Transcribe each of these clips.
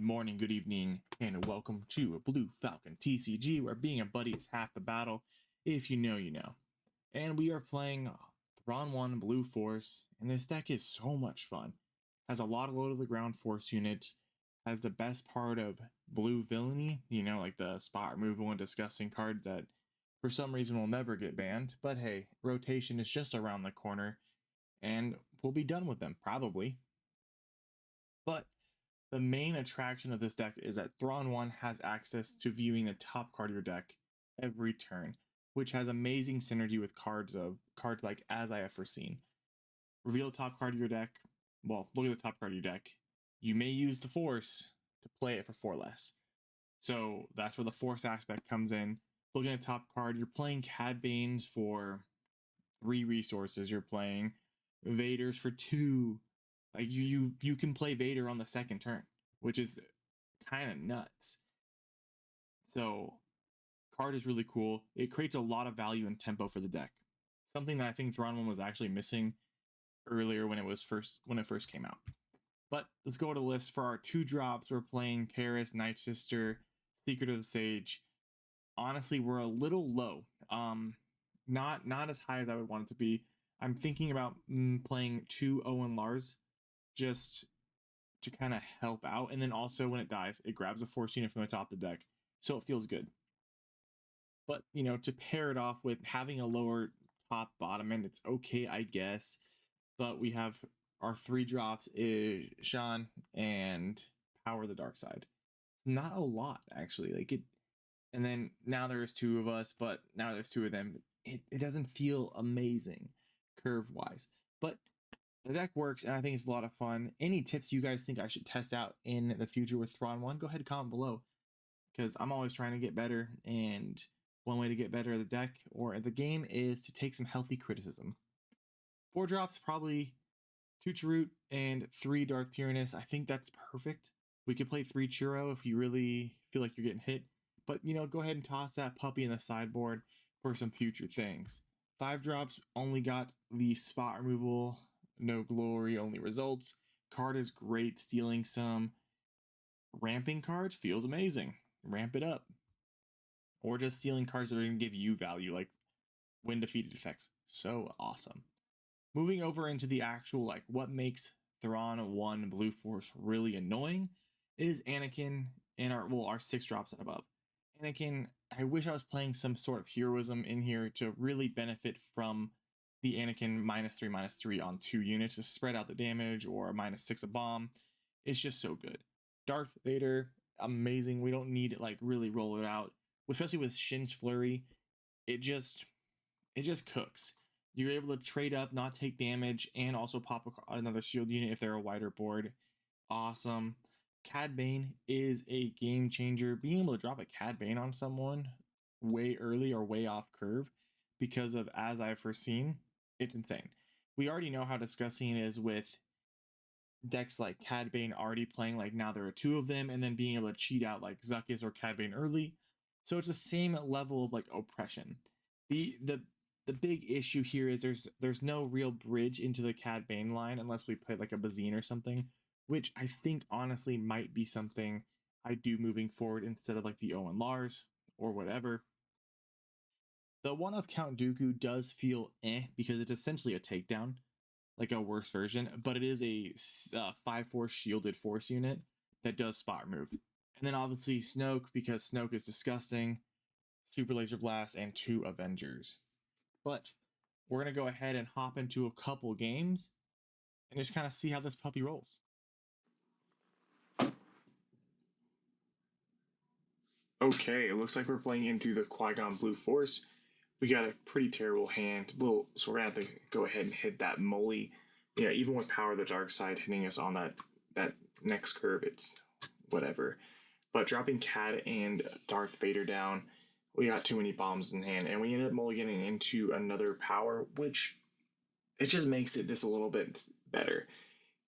morning, good evening, and welcome to Blue Falcon TCG, where being a buddy is half the battle. If you know, you know. And we are playing Thrawn 1 Blue Force, and this deck is so much fun. Has a lot of low to the ground force units, has the best part of blue villainy, like the spot removal and disgusting card that for some reason will never get banned. But hey, rotation is just around the corner, and we'll be done with them, probably. But the main attraction of this deck is that Thrawn 1 has access to viewing the top card of your deck every turn, which has amazing synergy with cards like As I Have Foreseen. Reveal the top card of your deck. Well, look at the top card of your deck. You may use the Force to play it for 4 less. So that's where the Force aspect comes in. Looking at the top card, you're playing Cad Banes for 3 resources. You're playing Vaders for 2. Like you can play Vader on the second turn, which is kind of nuts. So card is really cool. It creates a lot of value and tempo for the deck. Something that I think Thrawn 1 was actually missing earlier when it first came out. But let's go to the list. For our 2 drops, we're playing Karis, Night Sister, Secret of the Sage. Honestly, we're a little low. Not as high as I would want it to be. I'm thinking about playing 2 Owen Lars just to kind of help out, and then also when it dies, it grabs a force unit from the top of the deck, so it feels good. But to pair it off with having a lower top bottom end, it's okay, I guess. But we have our 3 drops is Shan and Power the Dark Side. Not a lot, actually. And then now there's 2 of us, but now there's 2 of them. It doesn't feel amazing curve wise, but the deck works, and I think it's a lot of fun. Any tips you guys think I should test out in the future with Thrawn 1, go ahead and comment below, because I'm always trying to get better, and one way to get better at the deck or at the game is to take some healthy criticism. 4 drops, probably 2 Chirrut and 3 Darth Tyrannus. I think that's perfect. We could play 3 Churro if you really feel like you're getting hit, but go ahead and toss that puppy in the sideboard for some future things. 5 drops, only got the spot removal, no glory, only results. Card is great. Stealing some ramping cards feels amazing. Ramp it up. Or just stealing cards that are going to give you value, like when defeated effects. So awesome. Moving over into the actual, what makes Thrawn 1 Blue Force really annoying is Anakin and our 6 drops and above. Anakin, I wish I was playing some sort of heroism in here to really benefit from the Anakin -3/-3 on 2 units to spread out the damage, or -6 a bomb. It's just so good. Darth Vader, amazing. We don't need it really roll it out, especially with Shin's Flurry. It just cooks. You're able to trade up, not take damage, and also pop another shield unit if they're a wider board. Awesome. Cad Bane is a game changer. Being able to drop a Cad Bane on someone way early or way off curve because of As I've Foreseen, it's insane. We already know how disgusting it is with decks like Cad Bane already playing, now there are 2 of them, and then being able to cheat out like Zuckuss or Cad Bane early. So it's the same level of oppression. The big issue here is there's no real bridge into the Cad Bane line unless we play a Bazine or something, which I think honestly might be something I do moving forward instead of the Owen Lars or whatever. The one of Count Dooku does feel because it's essentially a takedown, a worse version, but it is a 5/4 shielded force unit that does spot remove. And then obviously Snoke, because Snoke is disgusting, Super Laser Blast, and 2 Avengers. But we're going to go ahead and hop into a couple games and just kind of see how this puppy rolls. Okay, it looks like we're playing into the Qui-Gon Blue Force. We got a pretty terrible hand. So we're going to have to go ahead and hit that Molly. Yeah, even with Power of the Dark Side hitting us on that next curve, it's whatever. But dropping Cad and Darth Vader down, we got too many bombs in hand, and we ended up mulliganing into another power, which it just makes it just a little bit better.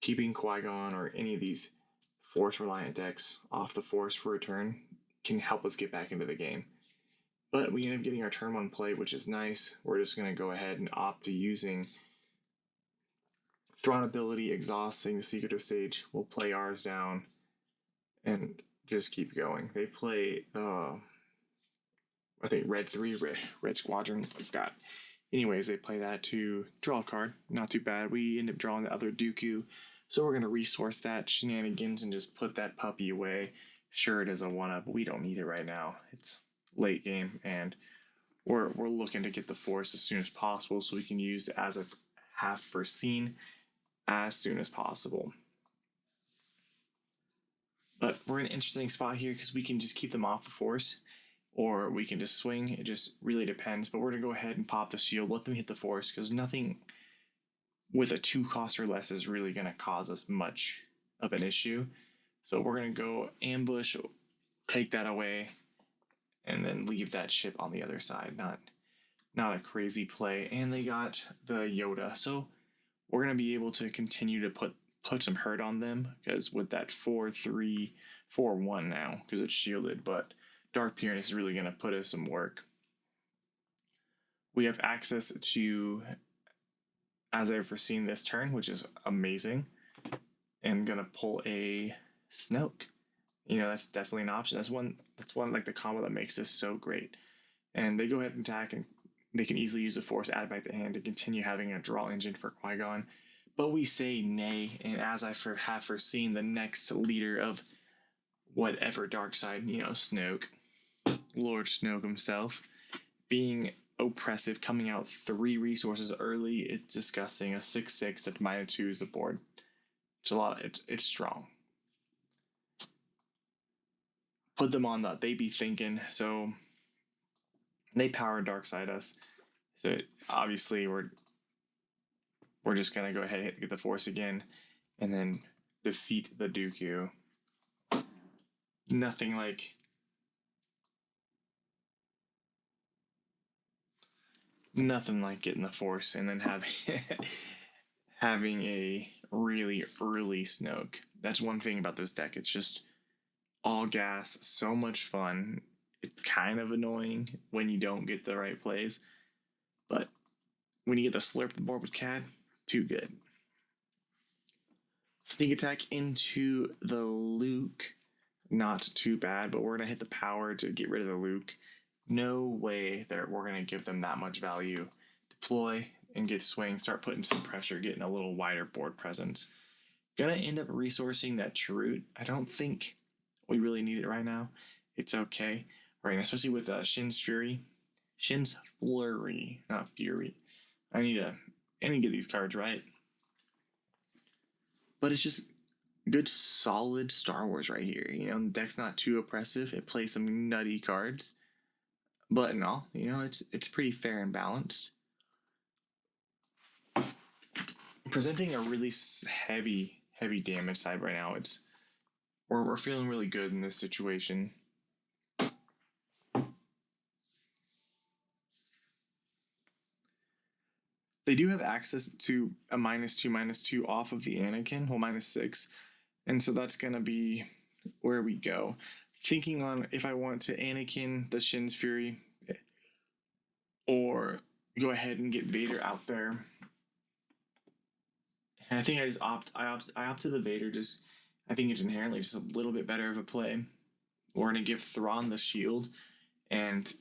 Keeping Qui-Gon or any of these Force-reliant decks off the Force for a turn can help us get back into the game. But we end up getting our turn 1 play, which is nice. We're just going to go ahead and opt to using Thrawn ability, exhausting the Secret of Sage. We'll play ours down, and just keep going. They play, I think Red 3, Red Squadron. I've got. Anyways, they play that to draw a card. Not too bad. We end up drawing the other Dooku. So we're going to resource that shenanigans and just put that puppy away. Sure, it is a 1-up, but we don't need it right now. It's late game, and we're looking to get the Force as soon as possible so we can use it as a half per scene as soon as possible. But we're in an interesting spot here because we can just keep them off the Force, or we can just swing. It just really depends. But we're going to go ahead and pop the shield, let them hit the Force, because nothing with a 2 cost or less is really going to cause us much of an issue. So we're going to go ambush, take that away, and then leave that ship on the other side. Not a crazy play. And they got the Yoda. So we're going to be able to continue to put some hurt on them, because with that 4-3, 4-1 now, because it's shielded, but Darth Tyrannus is really going to put us some work. We have access to, as I've foreseen this turn, which is amazing, and going to pull a Snoke. You know, that's definitely an option. That's one like the combo that makes this so great. And they go ahead and attack, and they can easily use the Force, add back to hand to continue having a draw engine for Qui-Gon. But we say nay, and as I have foreseen, the next leader of whatever dark side, you know, Snoke, Lord Snoke himself, being oppressive, coming out 3 resources early, it's disgusting. A 6/6 at -2 is the board. It's a lot. It's strong. Put them on the they be thinking. So they power dark side us. So obviously we're just gonna go ahead and get the Force again, and then defeat the Dooku. Nothing like getting the Force and then having a really early Snoke. That's one thing about this deck. It's just all gas, so much fun. It's kind of annoying when you don't get the right plays, but when you get the slurp the board with Cad, too good. Sneak attack into the Luke, not too bad, but we're going to hit the power to get rid of the Luke. No way that we're going to give them that much value. Deploy and get swing, start putting some pressure, getting a little wider board presence. Gonna end up resourcing that Chirrut. I don't think we really need it right now. It's okay. Right, especially with Shin's Fury. Shin's Flurry, not Fury. I need to get these cards right. But it's just good, solid Star Wars right here. You know, the deck's not too oppressive. It plays some nutty cards. But in all, you know, it's pretty fair and balanced. Presenting a really heavy damage side right now. We're feeling really good in this situation. They do have access to a -2/-2 off of the Anakin, well, -6, and so that's gonna be where we go. Thinking on if I want to Anakin the Shin's Fury, or go ahead and get Vader out there. And I think I opt to the Vader. Just I think it's inherently just a little bit better of a play. We're gonna give Thrawn the shield, and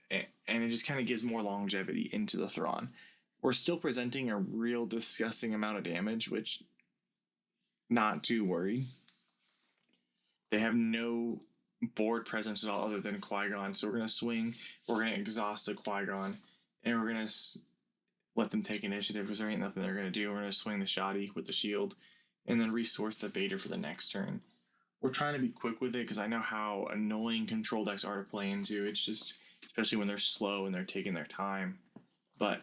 it just kind of gives more longevity into the Thrawn. We're still presenting a real disgusting amount of damage, which not too worried. They have no board presence at all other than Qui-Gon, so we're gonna swing. We're gonna exhaust the Qui-Gon, and we're gonna let them take initiative because there ain't nothing they're going to do. We're going to swing the shoddy with the shield and then resource the Vader for the next turn. We're trying to be quick with it because I know how annoying control decks are to play into. It's just, especially when they're slow and they're taking their time. But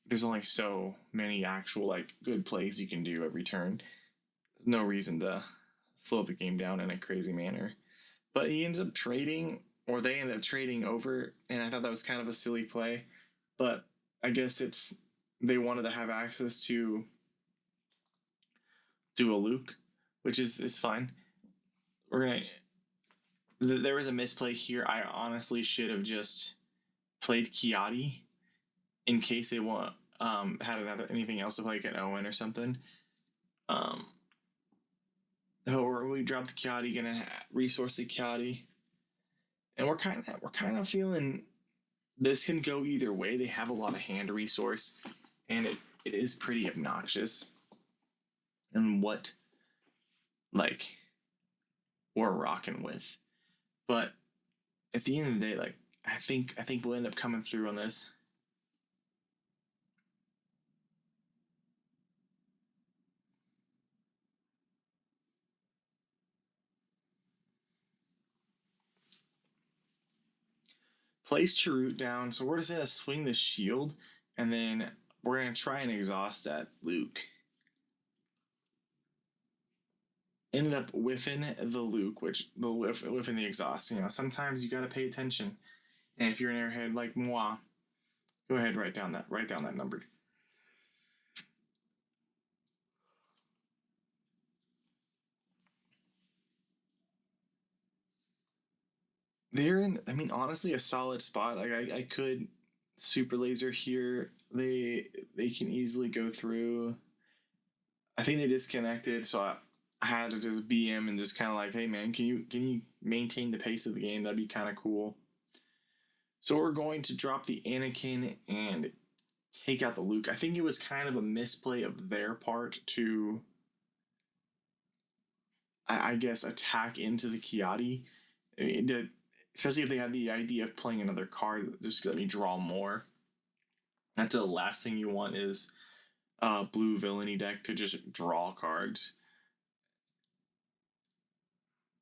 there's only so many actual like good plays you can do every turn. There's no reason to slow the game down in a crazy manner. But he ends up trading, or they end up trading over, and I thought that was kind of a silly play. But I guess they wanted to have access to a Luke, which is fine. There was a misplay here. I honestly should have just played Kiadi in case they had anything else to play, like an Owen or something. Or we drop the Kiadi, gonna resource the Kiadi. And we're kind of feeling this can go either way. They have a lot of hand resource, and it is pretty obnoxious. And what like we're rocking with. But at the end of the day, like I think we'll end up coming through on this. Place Chirrut down, so we're just gonna swing the shield, and then we're gonna try and exhaust that Luke. Ended up whiffing the Luke, which the whiffing the exhaust. You know, sometimes you gotta pay attention, and if you're an airhead like moi, go ahead, write down that number. They're in, I mean, honestly, a solid spot. Like I could super laser here. They can easily go through. I think they disconnected, so I had to just BM and just kind of like, hey man, can you maintain the pace of the game? That'd be kind of cool. So we're going to drop the Anakin and take out the Luke. I think it was kind of a misplay of their part to, I guess, attack into the Kiadi. I mean, especially if they had the idea of playing another card, just let me draw more. That's the last thing you want is a blue villainy deck to just draw cards.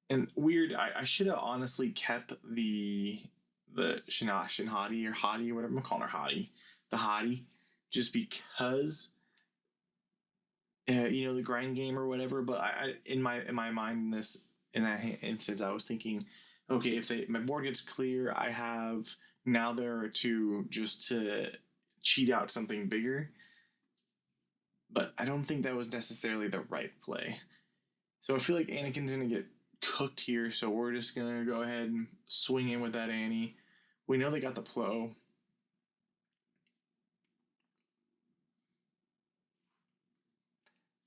And weird, I should have honestly kept the Shinhati or Hottie or whatever I'm calling her Hottie, the Hottie, just because you know, the grind game or whatever. But I in my mind in that instance, I was thinking, okay, if my board gets clear, I have now there are two just to cheat out something bigger. But I don't think that was necessarily the right play. So I feel like Anakin's gonna get cooked here, so we're just gonna go ahead and swing in with that Annie. We know they got the Plo.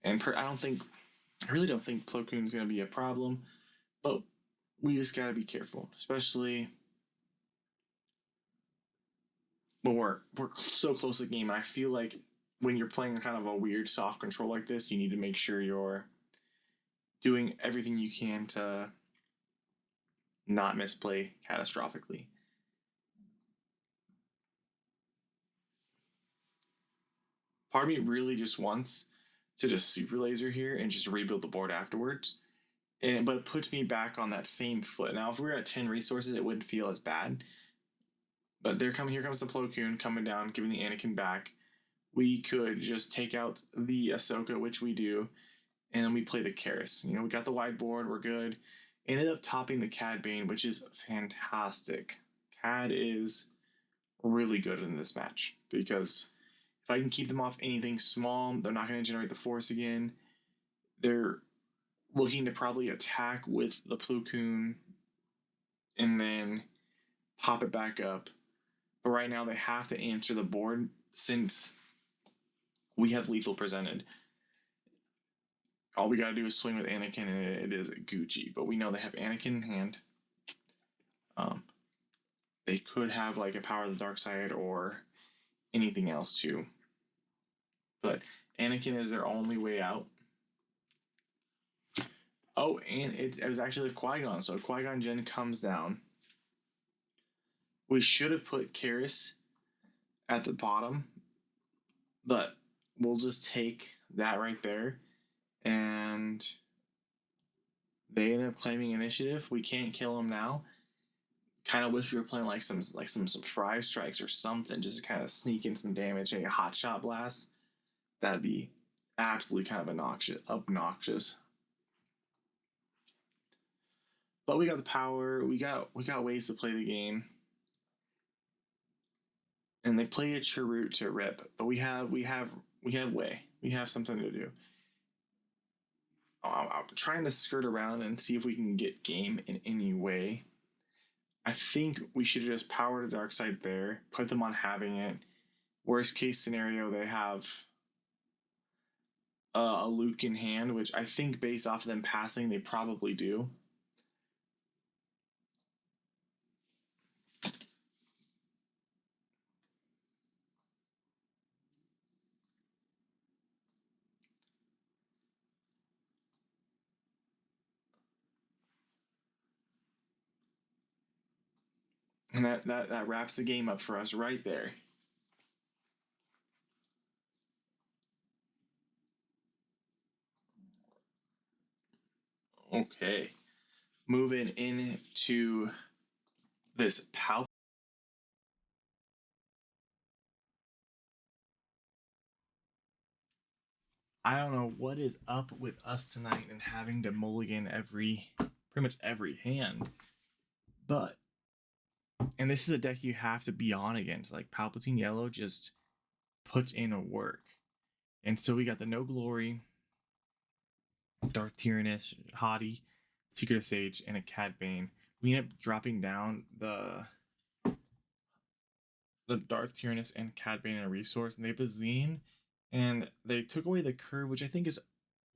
And I really don't think Plo Koon's gonna be a problem, but we just gotta be careful, especially when we're so close to the game. And I feel like when you're playing kind of a weird soft control like this, you need to make sure you're doing everything you can to not misplay catastrophically. Part of me really just wants to just super laser here and just rebuild the board afterwards. But it puts me back on that same foot. Now, if we were at 10 resources, it wouldn't feel as bad. But here comes the Plo Koon coming down, giving the Anakin back. We could just take out the Ahsoka, which we do, and then we play the Karis. You know, we got the wide board, we're good. Ended up topping the Cad Bane, which is fantastic. Cad is really good in this match because if I can keep them off anything small, they're not going to generate the Force again. They're looking to probably attack with the Plo Koon and then pop it back up. But right now they have to answer the board since we have lethal presented. All we gotta do is swing with Anakin and it is Gucci. But we know they have Anakin in hand. They could have like a Power of the Dark Side or anything else too. But Anakin is their only way out. Oh, and it was actually Qui-Gon. So Qui-Gon Jinn comes down. We should have put Karis at the bottom, but we'll just take that right there. And they end up claiming initiative. We can't kill them now. Kind of wish we were playing like some surprise strikes or something, just to kind of sneak in some damage, maybe a hot shot blast. That'd be absolutely kind of obnoxious. But we got the power. We got ways to play the game. And they play a Chirrut to rip, but we have way. We have something to do. I'm trying to skirt around and see if we can get game in any way. I think we should just power the dark side there, put them on having it. Worst case scenario, they have a Luke in hand, which I think based off of them passing, they probably do. And that wraps the game up for us right there. Okay. Moving into this I don't know what is up with us tonight and having to mulligan pretty much every hand. But, and this is a deck you have to be on against. Like, Palpatine Yellow just puts in a work. And so we got the No Glory, Darth Tyrannus, Hottie, Secret Sage, and a Cad Bane. We end up dropping down the Darth Tyrannus and Cad Bane in a resource, and they have the Zine, and they took away the curve, which I think is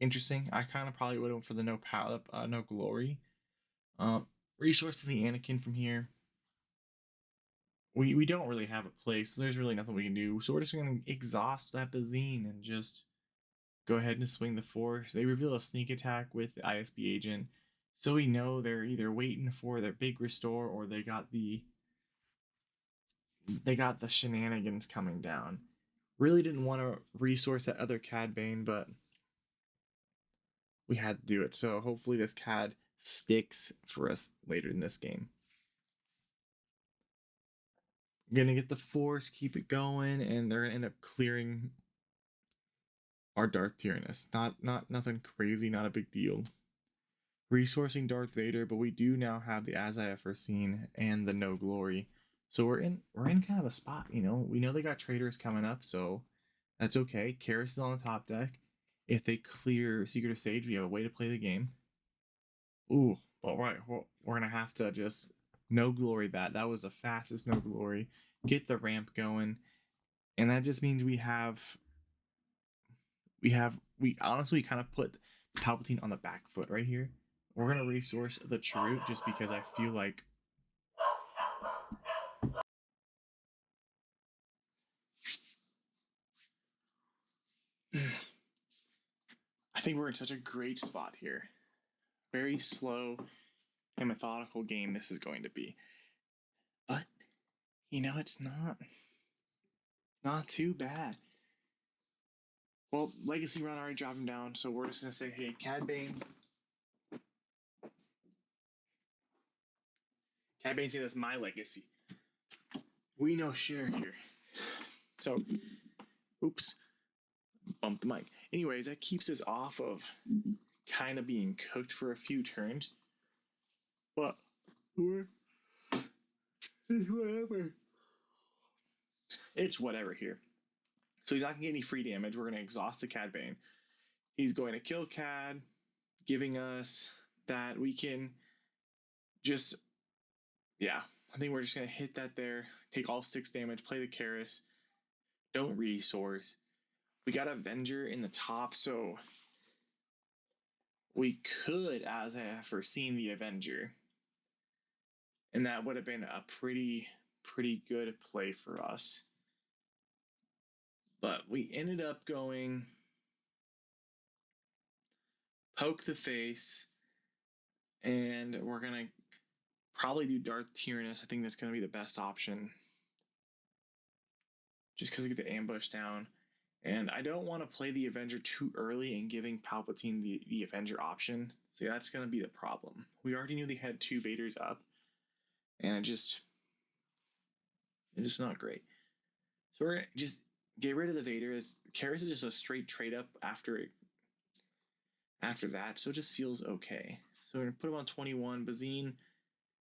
interesting. I kind of probably would have went for the No Glory. Resource to the Anakin from here. We don't really have a place, so there's really nothing we can do. So we're just going to exhaust that Bazine and just go ahead and swing the Force. They reveal a sneak attack with the ISB agent, so we know they're either waiting for their big restore or they got the shenanigans coming down. Really didn't want to resource that other Cad Bane, but we had to do it. So hopefully this Cad sticks for us later in this game. Gonna get the Force, keep it going, and they're gonna end up clearing our Darth Tyrannus. Not nothing crazy, not a big deal. Resourcing Darth Vader, but we do now have the As I Have Foreseen and the No Glory. So we're in kind of a spot, you know. We know they got traders coming up, so that's okay. Karis is on the top deck. If they clear Secret of Sage, we have a way to play the game. Ooh, all right. Well, we're gonna have to just No Glory that. That was the fastest No Glory. Get the ramp going, and that just means we honestly kind of put Palpatine on the back foot right here. We're gonna resource the Chirrut just because I feel like I think we're in such a great spot here. Very slow and methodical game this is going to be. But you know, it's not too bad. Well, Legacy Run already dropped him down, so we're just gonna say, hey, Cad Bane. Cad Bane say that's my legacy. We know share here. So, oops, bumped the mic. Anyways, that keeps us off of kind of being cooked for a few turns. But whatever. It's whatever here. So he's not gonna get any free damage. We're gonna exhaust the Cad Bane. He's going to kill Cad, giving us that we can just, yeah, I think we're just gonna hit that there, take all 6 damage, play the Karis, don't resource. We got Avenger in the top, so we could, as I have foreseen, the Avenger. And that would have been a pretty good play for us. But we ended up going Poke the Face, and we're going to probably do Darth Tyrannus. I think that's going to be the best option. Just because we get the ambush down. And I don't want to play the Avenger too early and giving Palpatine the Avenger option. See, that's going to be the problem. We already knew they had 2 Vaders up. And it's just not great. So we're going to just get rid of the Vader. Karis is just a straight trade up after that. So it just feels okay. So we're going to put him on 21. Bazine,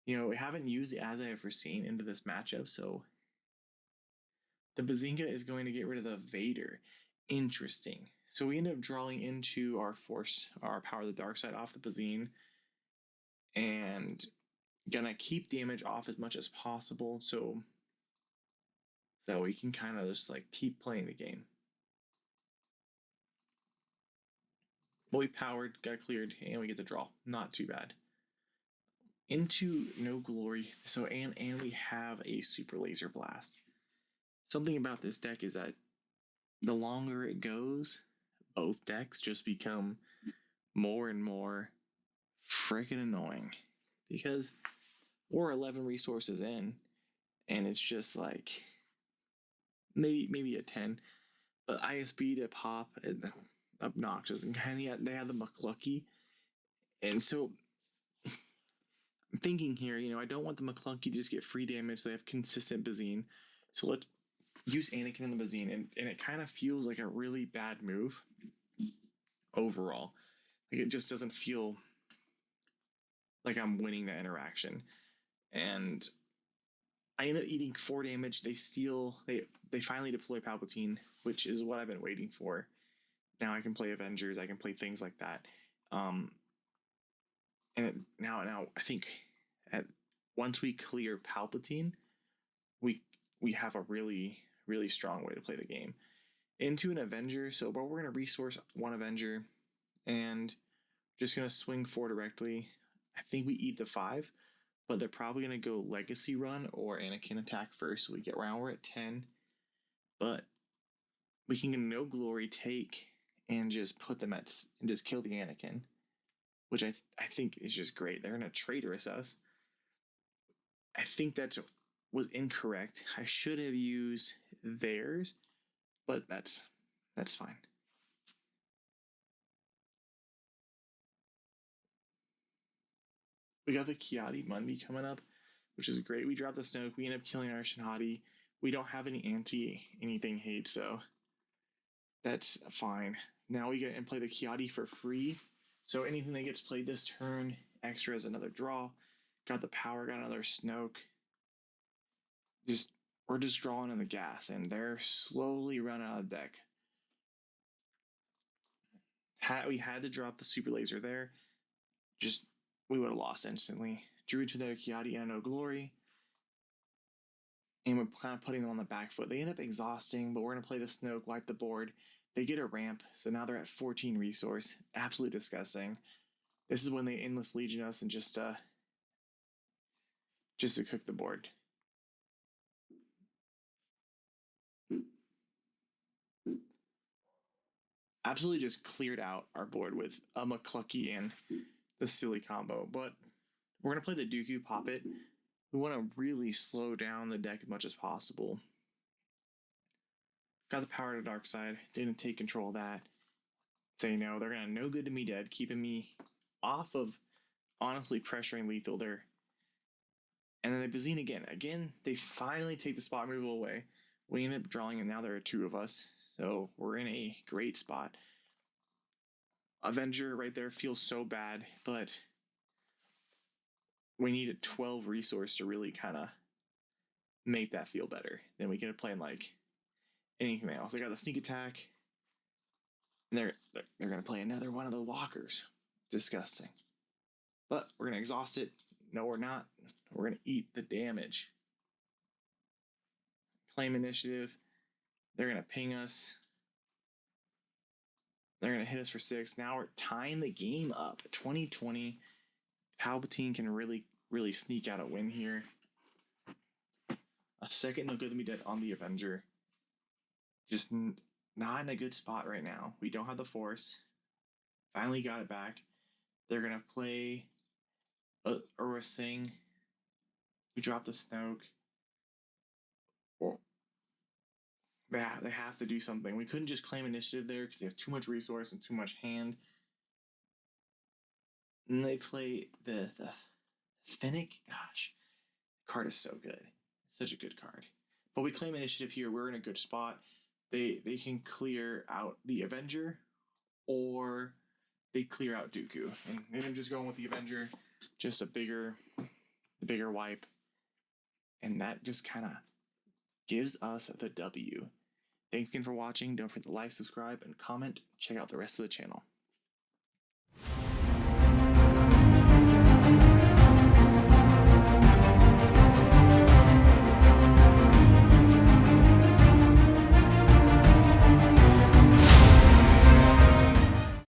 you know, we haven't used the As I Have Foreseen into this matchup. So the Bazinga is going to get rid of the Vader. Interesting. So we end up drawing into our Force, our Power of the Dark Side off the Bazine. And gonna keep damage off as much as possible so that we can kind of just like keep playing the game. But we powered, got cleared, and we get the draw. Not too bad. Into No Glory. So and we have a Super Laser Blast. Something about this deck is that the longer it goes, both decks just become more and more freaking annoying. Because we're 11 resources in, and it's just like maybe a 10. But ISB to pop, obnoxious. And kind of they have the McClucky. And so I'm thinking here, I don't want the McClunky to just get free damage, so they have consistent Bazine. So let's use Anakin in the Bazine, and it kind of feels like a really bad move overall. Like it just doesn't feel like I'm winning that interaction. And I end up eating 4 damage. They steal. They finally deploy Palpatine, which is what I've been waiting for. Now I can play Avengers. I can play things like that. And now I think once we clear Palpatine, we have a really strong way to play the game. Into an Avenger, so we're going to resource one Avenger and just going to swing 4 directly. I think we eat the 5, but they're probably going to go Legacy Run or Anakin attack first. So we get around, we're at 10, but we can get No Glory, take, and just put them and just kill the Anakin, which I think is just great. They're going to traitorous us. I think that was incorrect. I should have used theirs, but that's fine. We got the Kiadi Mundi coming up, which is great. We dropped the Snoke. We end up killing our Shinhati. We don't have any anything hate, so that's fine. Now we get and play the Kiadi for free. So anything that gets played this turn, extra as another draw. Got the power, got another Snoke. We're just drawing in the gas, and they're slowly running out of deck. We had to drop the Super Laser there. We would have lost instantly. Drew to their Kiadi and No Glory. And we're kind of putting them on the back foot. They end up exhausting, but we're going to play the Snoke, wipe the board. They get a ramp, so now they're at 14 resource. Absolutely disgusting. This is when they endless legion us and just to cook the board. Absolutely just cleared out our board with a McClucky and the silly combo. But we're going to play the Dooku, pop it. We want to really slow down the deck as much as possible. Got the power to the dark side. Didn't take control of that. Say no. They're going to no good to me dead, keeping me off of honestly pressuring lethal there. And then they Bazine again. Again, they finally take the spot removal away. We end up drawing, and now there are 2 of us. So we're in a great spot. Avenger right there feels so bad, but we need a 12 resource to really kind of make that feel better. Then we can play in like anything else. They got the sneak attack, and they're going to play another one of the walkers. Disgusting. But we're going to exhaust it. No, we're not. We're going to eat the damage. Claim initiative. They're going to ping us. They're going to hit us for 6. Now we're tying the game up. 2020. Palpatine can really sneak out a win here. A second no good to be dead on the Avenger. Just not in a good spot right now. We don't have the Force. Finally got it back. They're going to play Ura Singh. We drop the Snoke. They have to do something. We couldn't just claim initiative there because they have too much resource and too much hand. And they play the Fennec. Gosh, the card is so good. Such a good card. But we claim initiative here. We're in a good spot. They can clear out the Avenger, or they clear out Dooku. And I'm just going with the Avenger. Just the bigger wipe. And that just kind of gives us the W. Thanks again for watching. Don't forget to like, subscribe, and comment. Check out the rest of the channel.